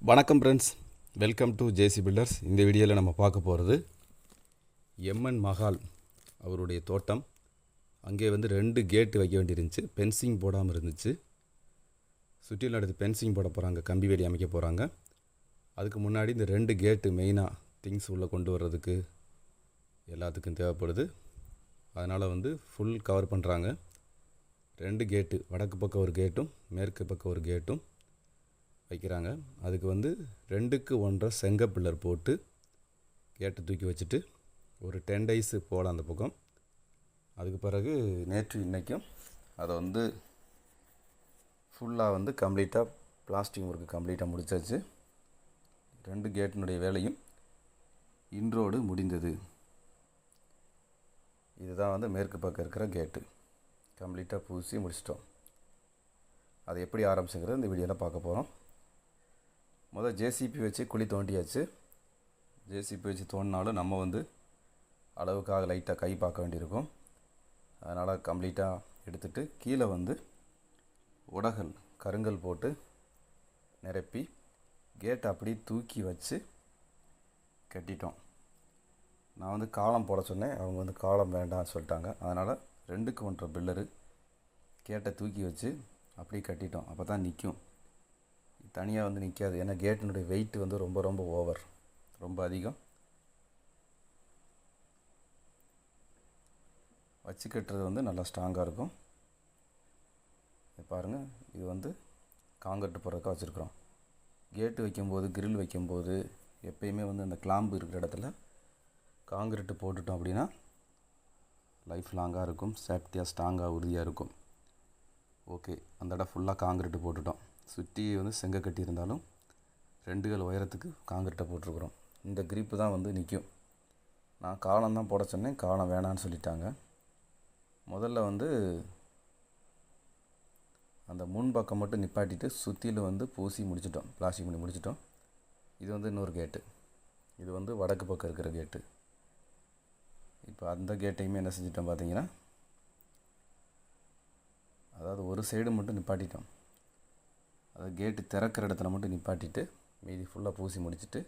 வணக்கம் friends, welcome to JC builders. இந்த வீடியோவில் நம்ம பார்க்க போகிறது எம்என் மஹால் அவருடைய தோட்டம். அங்கே வந்து 2 கேட்டு வைக்க வேண்டியிருந்துச்சு. பென்சிங் போடாமல் இருந்துச்சு. சுற்றிலும் அடுத்து பென்சிங் போட போகிறாங்க, கம்பி வேலி அமைக்க போகிறாங்க. அதுக்கு முன்னாடி இந்த 2 கேட்டு மெயினாக திங்ஸ் உள்ளே கொண்டு வர்றதுக்கு எல்லாத்துக்கும் தேவைப்படுது. அதனால் வந்து ஃபுல் கவர் பண்ணுறாங்க. 2 கேட்டு, வடக்கு பக்கம் ஒரு கேட்டும் மேற்கு பக்கம் ஒரு கேட்டும் வைக்கிறாங்க. அதுக்கு வந்து 2க்கு 1.5 செங்க பில்லர் போட்டு கேட்டை தூக்கி வச்சுட்டு ஒரு 10 days போகலாம் அந்த பக்கம். அதுக்கு பிறகு நேற்று இன்றைக்கும் அதை வந்து ஃபுல்லாக வந்து கம்ப்ளீட்டாக பிளாஸ்டிக் ஒர்க்கு கம்ப்ளீட்டாக முடிச்சாச்சு. 2 கேட்டினுடைய வேலையும் இன்றோடு முடிந்தது. இதுதான் வந்து மேற்கு பக்கம் இருக்கிற கேட்டு கம்ப்ளீட்டாக பூசி முடிச்சிட்டோம். அதை எப்படி ஆரம்பிச்சுங்கிறது இந்த வீடியோவில் பார்க்க போகிறோம். முதல் ஜேசிபி வச்சு குழி தோண்டியாச்சு. ஜேசிபி வச்சு தோண்டினாலும் நம்ம வந்து அளவுக்காக லைட்டாக கை பார்க்க வேண்டியிருக்கும். அதனால் கம்ப்ளீட்டாக எடுத்துகிட்டு கீழே வந்து உடகல் கருங்கல் போட்டு நிரப்பி கேட்டை அப்படி தூக்கி வச்சு கட்டிட்டோம். நான் வந்து காலம் போட சொன்னேன், அவங்க வந்து காலம் வேண்டாம்னு சொல்லிட்டாங்க. அதனால் 2க்கு 1.5 பில்லரு கேட்டை தூக்கி வச்சு அப்படியே கட்டிட்டோம். அப்போ தான் நிற்கும், தனியாக வந்து நிற்காது. ஏன்னா கேட்டினுடைய வெயிட் வந்து ரொம்ப ஓவர், ரொம்ப அதிகம். வச்சு கட்டுறது வந்து நல்லா ஸ்ட்ராங்காக இருக்கும். பாருங்கள், இது வந்து காங்கிரீட் போடுறதுக்காக வச்சுருக்குறோம். கேட்டு வைக்கும்போது, கிரில் வைக்கும்போது எப்பயுமே வந்து அந்த கிளாம்பு இருக்கிற இடத்துல காங்கிரீட்டு போட்டுட்டோம் அப்படின்னா லைஃப் லாங்காக இருக்கும், சேஃப்டியாக ஸ்ட்ராங்காக உறுதியாக இருக்கும். ஓகே, அந்த இடம் ஃபுல்லாக காங்கிரீட்டு போட்டுட்டோம். சுற்றி வந்து செங்க கட்டி இருந்தாலும் 2 கால் உயரத்துக்கு காங்கிரீட்டை போட்டிருக்குறோம். இந்த கிரிப்பு தான் வந்து நிற்கும். நான் காலம் தான் போட சொன்னேன், காலம் வேணான்னு சொல்லிட்டாங்க. முதல்ல வந்து அந்த முன் பக்கம் மட்டும் நிப்பாட்டிட்டு சுற்றிலும் வந்து பூசி முடிச்சிட்டோம், பிளாஸ்டிக் பண்ணி முடிச்சிட்டோம். இது வந்து இன்னொரு கேட்டு, இது வந்து வடக்கு பக்கம் இருக்கிற கேட்டு. இப்போ அந்த கேட்டையுமே என்ன செஞ்சிட்டோம் பார்த்தீங்கன்னா, அதாவது ஒரு சைடு மட்டும் நிப்பாட்டிட்டோம். அதாவது கேட்டு திறக்கிற இடத்துல மட்டும் நிப்பாட்டிட்டு மீதி ஃபுல்லாக பூசி முடிச்சுட்டு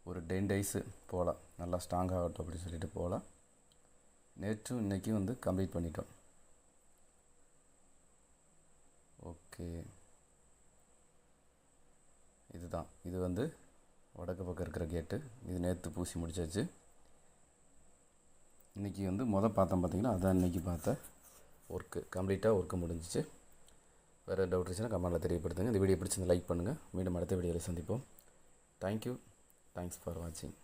ஒரு 10 days போகலாம். நல்லா ஸ்ட்ராங்காகட்டும் அப்படின்னு சொல்லிட்டு போகலாம். நேற்றும் இன்றைக்கும் வந்து கம்ப்ளீட் பண்ணிட்டோம். ஓகே, இதுதான், இது வந்து வடக்கு பக்கம் இருக்கிற கேட்டு. இது நேற்று பூசி முடிச்சாச்சு. இன்றைக்கி வந்து பார்த்தோம் பார்த்திங்கன்னா, அதான் இன்றைக்கி பார்த்த ஒர்க்கு கம்ப்ளீட்டாக ஒர்க்கு முடிஞ்சிச்சு. வேறு டவுட் இருந்துச்சுன்னா கமெண்ட்டில் தெரியப்படுத்துங்க. இந்த வீடியோ பிடிச்சிருந்தா லைக் பண்ணுங்கள். மீண்டும் அடுத்த வீடியோவில் சந்திப்போம். தேங்க்யூ, தேங்க்ஸ் ஃபார் வாட்சிங்.